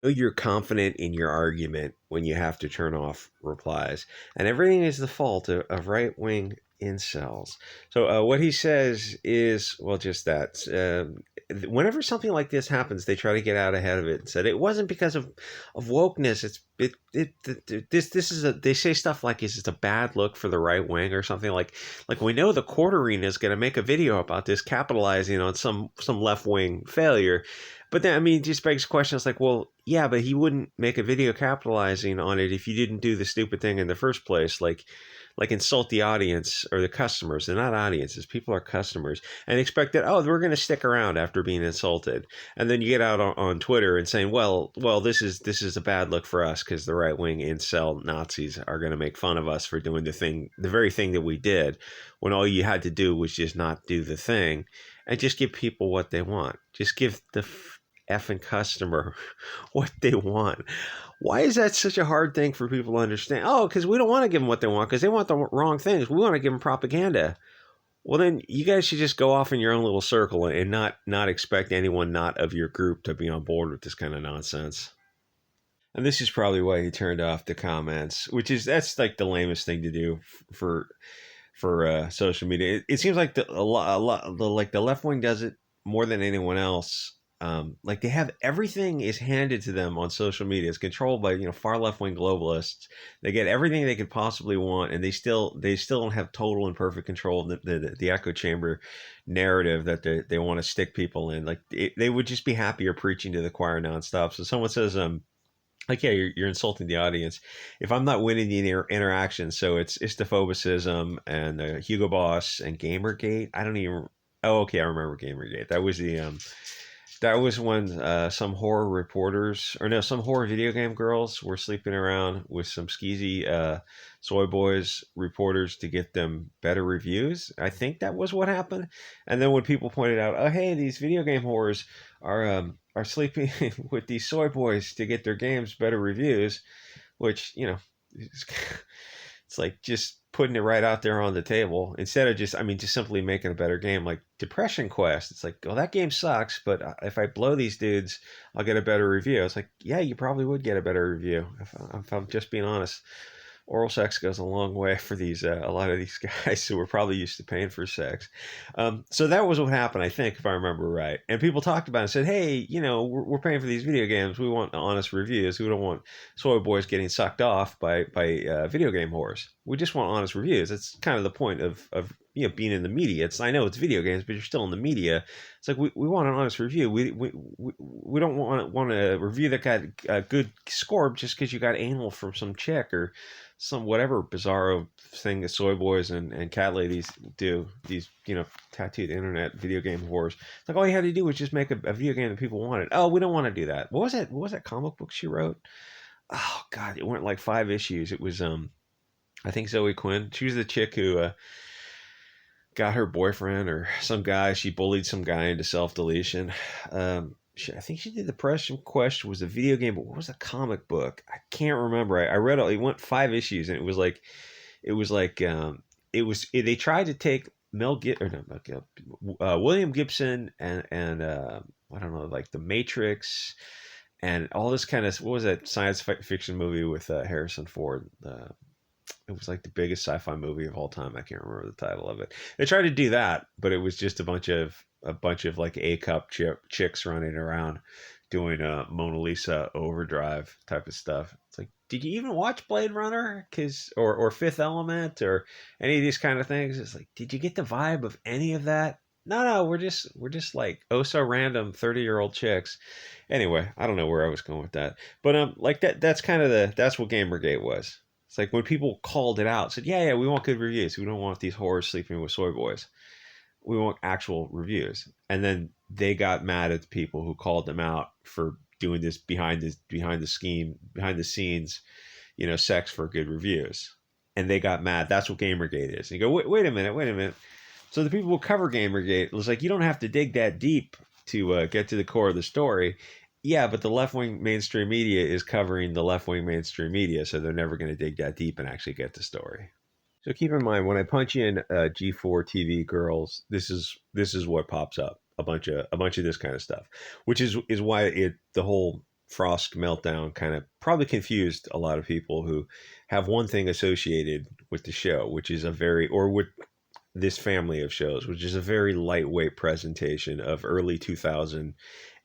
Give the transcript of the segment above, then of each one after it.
You're confident in your argument when you have to turn off replies, and everything is the fault of right wing incels. So what he says is, well, just that. Whenever something like this happens, they try to get out ahead of it and said it wasn't because of wokeness. This is a, they say stuff like it's just a bad look for the right wing or something like we know the Quarterine is going to make a video about this, capitalizing on some left wing failure. But then, I mean, it just begs questions like, well, yeah, but he wouldn't make a video capitalizing on it if you didn't do the stupid thing in the first place, like insult the audience or the customers. They're not audiences; people are customers, and expect that we're going to stick around after being insulted. And then you get out on Twitter and saying, well, this is a bad look for us because the right wing incel Nazis are going to make fun of us for doing the very thing that we did, when all you had to do was just not do the thing, and just give people what they want. Just give the effing customer what they want. Why is that such a hard thing for people to understand? Oh, because we don't want to give them what they want because they want the wrong things. We want to give them propaganda. Well, then you guys should just go off in your own little circle and not expect anyone not of your group to be on board with this kind of nonsense. And this is probably why he turned off the comments, that's like the lamest thing to do for social media. It seems like like the left wing does it more than anyone else. Like they have everything is handed to them on social media. It's controlled by far left wing globalists. They get everything they could possibly want, and they still don't have total and perfect control of the echo chamber narrative that they want to stick people in. Like they would just be happier preaching to the choir nonstop. So someone says like, yeah, you're insulting the audience. If I'm not winning the interaction, so it's istophobicism and Hugo Boss and Gamergate. I don't even. Oh, okay, I remember Gamergate. That was when some horror reporters, or no, some horror video game girls were sleeping around with some skeezy soy boys reporters to get them better reviews. I think that was what happened. And then when people pointed out, oh, hey, these video game whores are sleeping with these soy boys to get their games better reviews, which it's, it's like just putting it right out there on the table instead of just simply making a better game. Like Depression Quest, it's like, well, that game sucks, but if I blow these dudes, I'll get a better review. It's like, yeah, you probably would get a better review if I'm just being honest. Oral sex goes a long way for these a lot of these guys who were probably used to paying for sex. So that was what happened, I think, if I remember right. And people talked about it and said, hey, we're paying for these video games. We want honest reviews. We don't want soy boys getting sucked off by video game whores. We just want honest reviews. That's kind of the point of being in the media. I know it's video games, but you're still in the media. It's like we want an honest review. We don't want a review that got a good score just because you got anal from some chick or some whatever bizarro thing that soy boys and cat ladies do. These tattooed internet video game whores. Like all you had to do was just make a video game that people wanted. Oh, we don't want to do that. What was that comic book she wrote? Oh God, it went like 5 issues. It was I think Zoe Quinn. She was the chick who got her boyfriend or some guy. She bullied some guy into self deletion. I think she did Depression Quest was a video game, but what was a comic book? I can't remember. I read it. It went 5 issues, and it was like they tried to take William Gibson and I don't know, like The Matrix and all this kind of, what was that science fiction movie with Harrison Ford? It was like the biggest sci-fi movie of all time. I can't remember the title of it. They tried to do that, but it was just a bunch of like A-cup chicks running around doing a Mona Lisa Overdrive type of stuff. It's like, did you even watch Blade Runner? Or Fifth Element or any of these kind of things? It's like, did you get the vibe of any of that? No, we're just like oh so random 30-year-old chicks. Anyway, I don't know where I was going with that, but like that's kind of that's what Gamergate was. It's like when people called it out, said, yeah, we want good reviews. We don't want these whores sleeping with soy boys. We want actual reviews. And then they got mad at the people who called them out for doing this behind the scenes, sex for good reviews. And they got mad. That's what Gamergate is. And you go, wait a minute. So the people who cover Gamergate was like, you don't have to dig that deep to get to the core of the story. Yeah, but the left-wing mainstream media is covering the left-wing mainstream media, so they're never going to dig that deep and actually get the story. So keep in mind, when I punch in G4TV girls, this is what pops up. A bunch of this kind of stuff, which is why the whole Frosk meltdown kind of probably confused a lot of people who have one thing associated with the show, which is a very, or with this family of shows, which is a very lightweight presentation of early 2000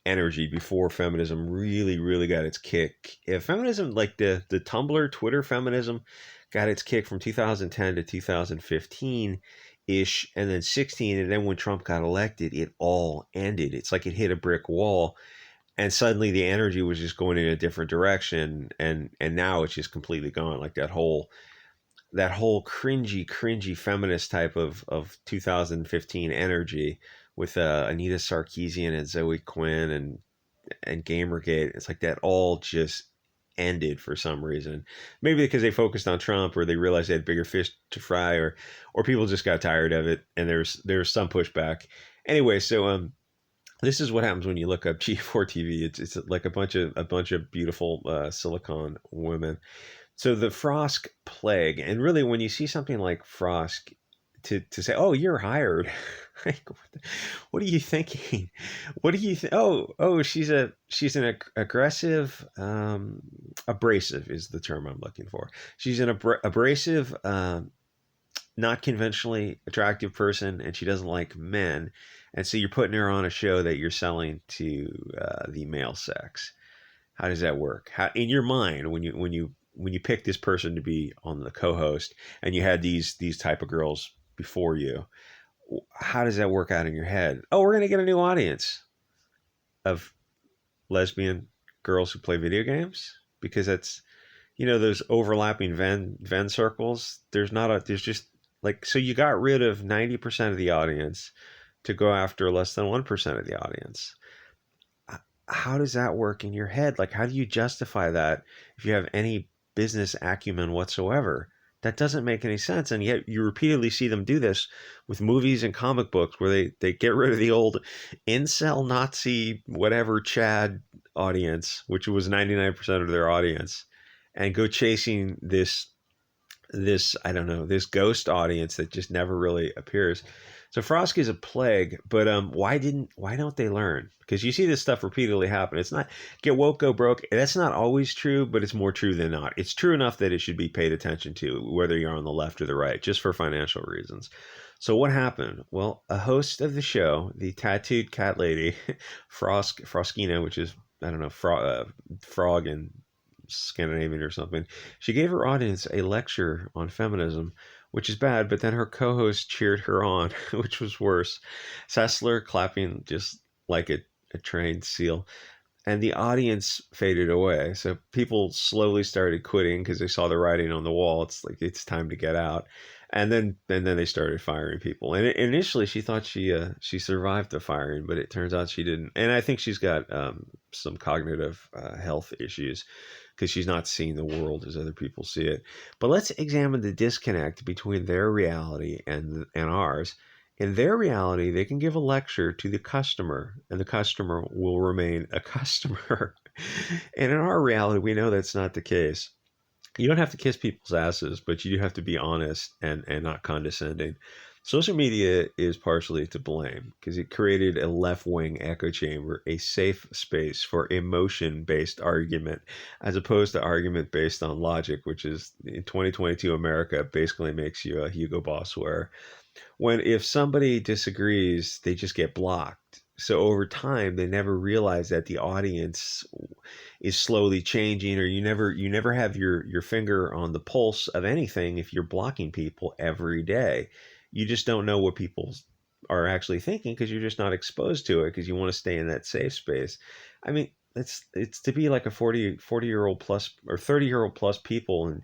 energy before feminism really, really got its kick. If feminism, like the Tumblr, Twitter feminism, got its kick from 2010 to 2015 ish, and then 16, and then when Trump got elected, it all ended. It's like it hit a brick wall, and suddenly the energy was just going in a different direction, and now it's just completely gone. Like that whole cringy feminist type of 2015 energy with Anita Sarkeesian and Zoe Quinn and Gamergate. It's like that all just ended for some reason. Maybe because they focused on Trump, or they realized they had bigger fish to fry, or people just got tired of it, and there's some pushback. Anyway, so this is what happens when you look up G4TV. It's like a bunch of beautiful silicon women. So the Frosk plague, and really when you see something like Frosk, to say, oh, you're hired. Like, what are you thinking? What do you think? Oh, she's an aggressive, abrasive is the term I'm looking for. She's an abrasive, not conventionally attractive person, and she doesn't like men. And so you're putting her on a show that you're selling to the male sex. How does that work? How, in your mind, when you pick this person to be on the co-host, and you had these type of girls before you, how does that work out in your head? Oh, we're gonna get a new audience of lesbian girls who play video games, because that's, those overlapping Venn circles. There's just like, so you got rid of 90% of the audience to go after less than 1% of the audience. How does that work in your head? Like, how do you justify that if you have any business acumen whatsoever? That doesn't make any sense. And yet you repeatedly see them do this with movies and comic books, where they get rid of the old incel Nazi whatever Chad audience, which was 99% of their audience, and go chasing this I don't know, this ghost audience that just never really appears. So Frosk is a plague, but why don't they learn? Because you see this stuff repeatedly happen. It's not get woke, go broke. That's not always true, but it's more true than not. It's true enough that it should be paid attention to, whether you're on the left or the right, just for financial reasons. So what happened? Well, a host of the show, the tattooed cat lady, Froskina, which is, I don't know, frog in Scandinavian or something, she gave her audience a lecture on feminism, which is bad, but then her co-host cheered her on, which was worse. Sessler clapping just like a trained seal. And the audience faded away. So people slowly started quitting because they saw the writing on the wall. It's like, it's time to get out. And then they started firing people. And initially she thought she survived the firing, but it turns out she didn't. And I think she's got some cognitive health issues, because she's not seeing the world as other people see it. But let's examine the disconnect between their reality and ours. In their reality, they can give a lecture to the customer, and the customer will remain a customer. And in our reality, we know that's not the case. You don't have to kiss people's asses, but you do have to be honest and not condescending. Social media is partially to blame, because it created a left-wing echo chamber, a safe space for emotion-based argument, as opposed to argument based on logic, which is, in 2022 America, basically makes you a Hugo Boss, where when if somebody disagrees, they just get blocked. So over time, they never realize that the audience is slowly changing, or you never have your finger on the pulse of anything if you're blocking people every day. You just don't know what people are actually thinking, because you're just not exposed to it, because you want to stay in that safe space. I mean, it's to be like a 40-year-old plus or 30-year-old plus people,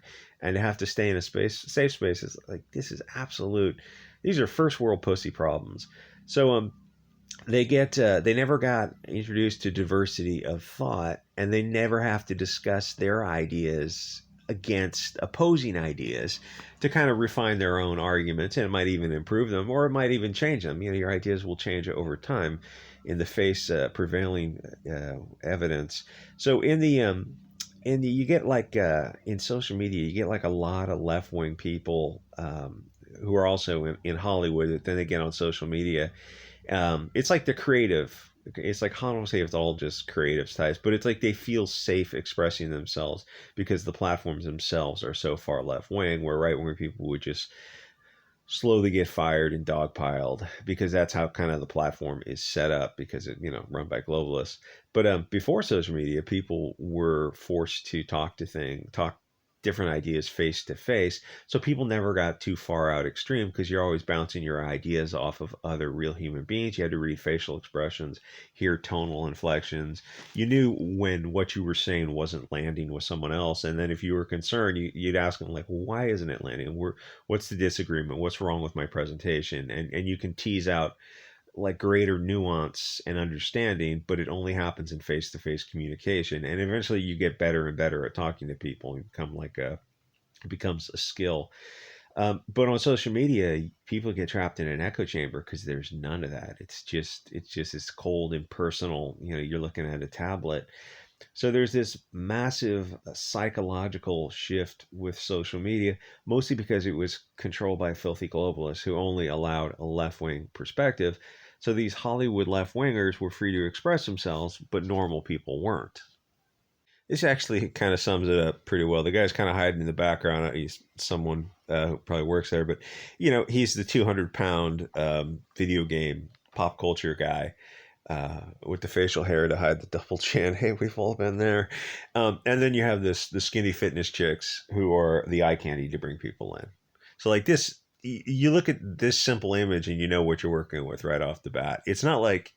and to have to stay in a safe space is like, this is absolute. These are first world pussy problems. So they never got introduced to diversity of thought, and they never have to discuss their ideas against opposing ideas to kind of refine their own arguments, and it might even improve them, or it might even change them. Your ideas will change over time in the face prevailing evidence. So in the you get like in social media, you get like a lot of left-wing people who are also in Hollywood that then they get on social media. It's like the creative it's like, I don't want to say it's all just creative types, but it's like they feel safe expressing themselves because the platforms themselves are so far left wing, where right wing people would just slowly get fired and dogpiled because that's how kind of the platform is set up, because it, run by globalists. But before social media, people were forced to talk different ideas face to face, so people never got too far out extreme because you're always bouncing your ideas off of other real human beings. You had to read facial expressions, hear tonal inflections. You knew when what you were saying wasn't landing with someone else, and then if you were concerned, you'd ask them like, well, why isn't it landing? What's the disagreement? What's wrong with my presentation? And you can tease out like greater nuance and understanding, but it only happens in face-to-face communication. And eventually you get better and better at talking to people and become like it becomes a skill. But on social media, people get trapped in an echo chamber because there's none of that. It's just this cold, impersonal, you're looking at a tablet. So there's this massive psychological shift with social media, mostly because it was controlled by filthy globalists who only allowed a left wing perspective. So these Hollywood left wingers were free to express themselves, but normal people weren't. This actually kind of sums it up pretty well. The guy's kind of hiding in the background. He's someone who probably works there, but he's the 200-pound video game pop culture guy with the facial hair to hide the double chin. Hey, we've all been there. And then you have the skinny fitness chicks who are the eye candy to bring people in. So like this, you look at this simple image and you know what you're working with right off the bat. It's not like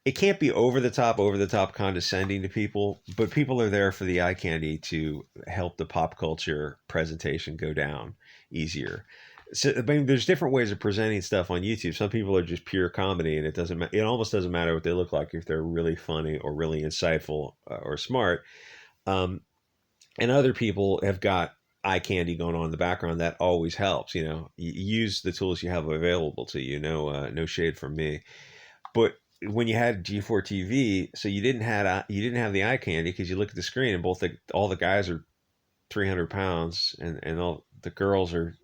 it can't be over the top condescending to people, but people are there for the eye candy to help the pop culture presentation go down easier. So, I mean, there's different ways of presenting stuff on YouTube. Some people are just pure comedy, and it almost doesn't matter what they look like if they're really funny or really insightful or smart. Um, and other people have got eye candy going on in the background that always helps. Use the tools you have available to you. No shade from me, but when you had G4TV, so you didn't have the eye candy because you look at the screen and all the guys are 300 pounds and all the girls are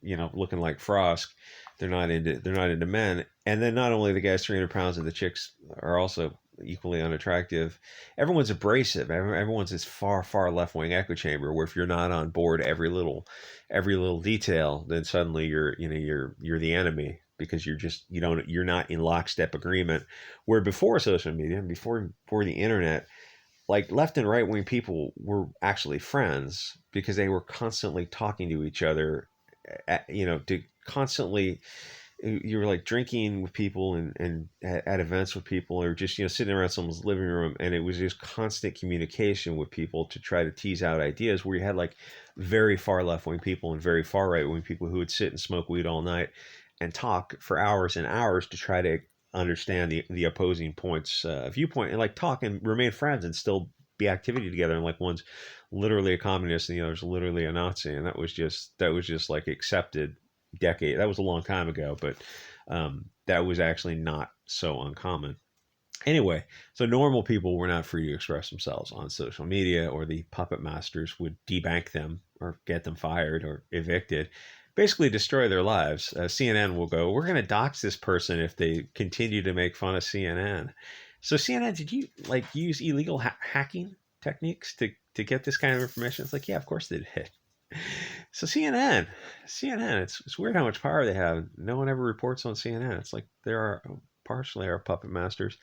looking like Frosk. They're not into men. And then not only the guys 300 pounds and the chicks are also equally unattractive. Everyone's abrasive. Everyone's this far left wing echo chamber where if you're not on board every little detail, then suddenly you're the enemy because you're not in lockstep agreement. Where before social media, before the internet, like left and right wing people were actually friends because they were constantly talking to each other, to constantly, you were like drinking with people and at events with people, or just sitting around someone's living room, and it was just constant communication with people to try to tease out ideas, where you had like very far left wing people and very far right wing people who would sit and smoke weed all night and talk for hours and hours to try to understand the opposing points viewpoint, and like talk and remain friends and still be activity together. And like one's literally a communist and the other's literally a Nazi, and that was just like accepted that was a long time ago, but that was actually not so uncommon. Anyway, so normal people were not free to express themselves on social media, or the puppet masters would debank them or get them fired or evicted, basically destroy their lives. CNN will go, we're going to dox this person if they continue to make fun of CNN. So CNN, did you like use illegal hacking techniques to get this kind of information? It's like, yeah, of course they did. So CNN, it's weird how much power they have. No one ever reports on CNN. It's like there are partially our puppet masters.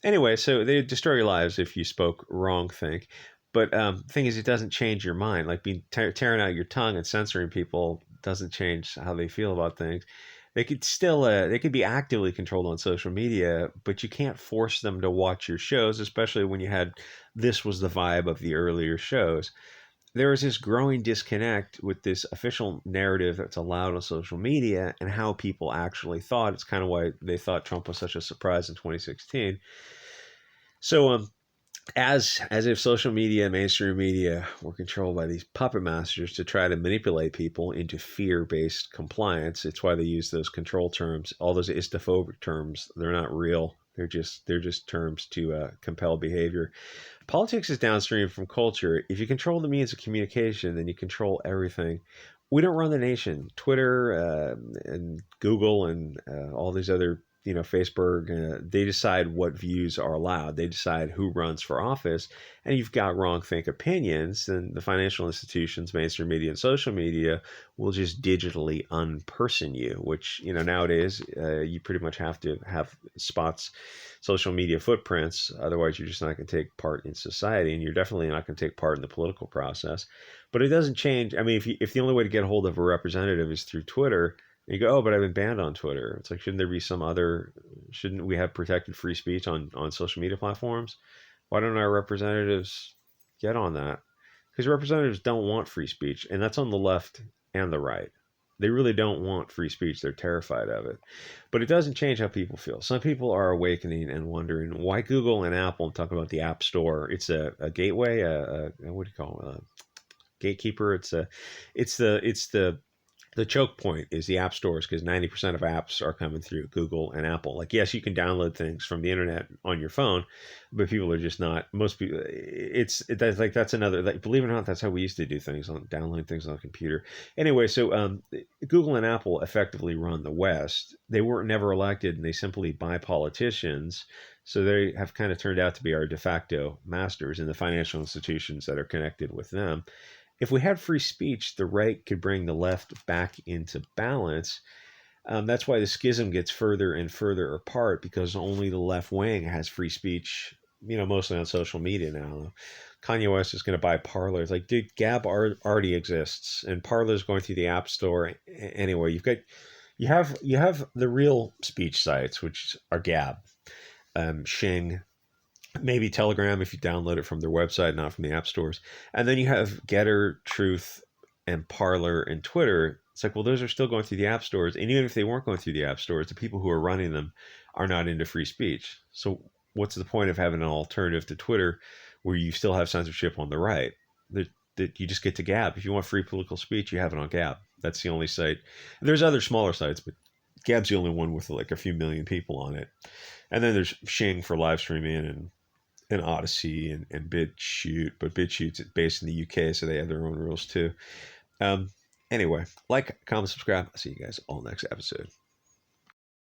Anyway, so they destroy your lives if you spoke wrong think. But thing is, it doesn't change your mind. Like being tearing out your tongue and censoring people doesn't change how they feel about things. They could be actively controlled on social media, but you can't force them to watch your shows, especially when this was the vibe of the earlier shows. There is this growing disconnect with this official narrative that's allowed on social media and how people actually thought. It's kind of why they thought Trump was such a surprise in 2016. So as if social media, mainstream media, were controlled by these puppet masters to try to manipulate people into fear-based compliance. It's why they use those control terms, all those istophobic terms. They're not real. They're just terms to compel behavior. Politics is downstream from culture. If you control the means of communication, then you control everything. We don't run the nation. Twitter and Google and all these other Facebook, they decide what views are allowed. They decide who runs for office. And you've got wrong think opinions, then the financial institutions, mainstream media, and social media will just digitally unperson you, which, nowadays you pretty much have to have spots, social media footprints. Otherwise, you're just not going to take part in society, and you're definitely not going to take part in the political process. But it doesn't change. I mean, if the only way to get a hold of a representative is through Twitter, you go, oh, but I've been banned on Twitter. It's like, shouldn't there be shouldn't we have protected free speech on social media platforms? Why don't our representatives get on that? Because representatives don't want free speech, and that's on the left and the right. They really don't want free speech. They're terrified of it. But it doesn't change how people feel. Some people are awakening and wondering why Google and Apple talk about the App Store. It's a gateway, what do you call it? A gatekeeper. The choke point is the app stores, because 90% of apps are coming through Google and Apple. Like, yes, you can download things from the internet on your phone, but people are just not. Most people, that's another. Like, believe it or not, that's how we used to do things, on downloading things on a computer. Anyway, so Google and Apple effectively run the West. They weren't never elected, and they simply buy politicians. So they have kind of turned out to be our de facto masters in the financial institutions that are connected with them. If we had free speech, the right could bring the left back into balance. That's why the schism gets further and further apart, because only the left wing has free speech, mostly on social media now. Kanye West is going to buy Parler. It's like, dude, Gab already exists, and Parler's going through the App Store anyway. You have the real speech sites, which are Gab, Xing, maybe Telegram if you download it from their website, not from the app stores. And then you have Getter, Truth, and Parler and Twitter. It's like, well, those are still going through the app stores. And even if they weren't going through the app stores, the people who are running them are not into free speech. So what's the point of having an alternative to Twitter where you still have censorship on the right? That you just get to Gab. If you want free political speech, you have it on Gab. That's the only site. There's other smaller sites, but Gab's the only one with like a few million people on it. And then there's Xing for live streaming, and Odyssey and Bit Chute, but Bit Chute's based in the UK, so they have their own rules too. Anyway, like, comment, subscribe. I'll see you guys all next episode.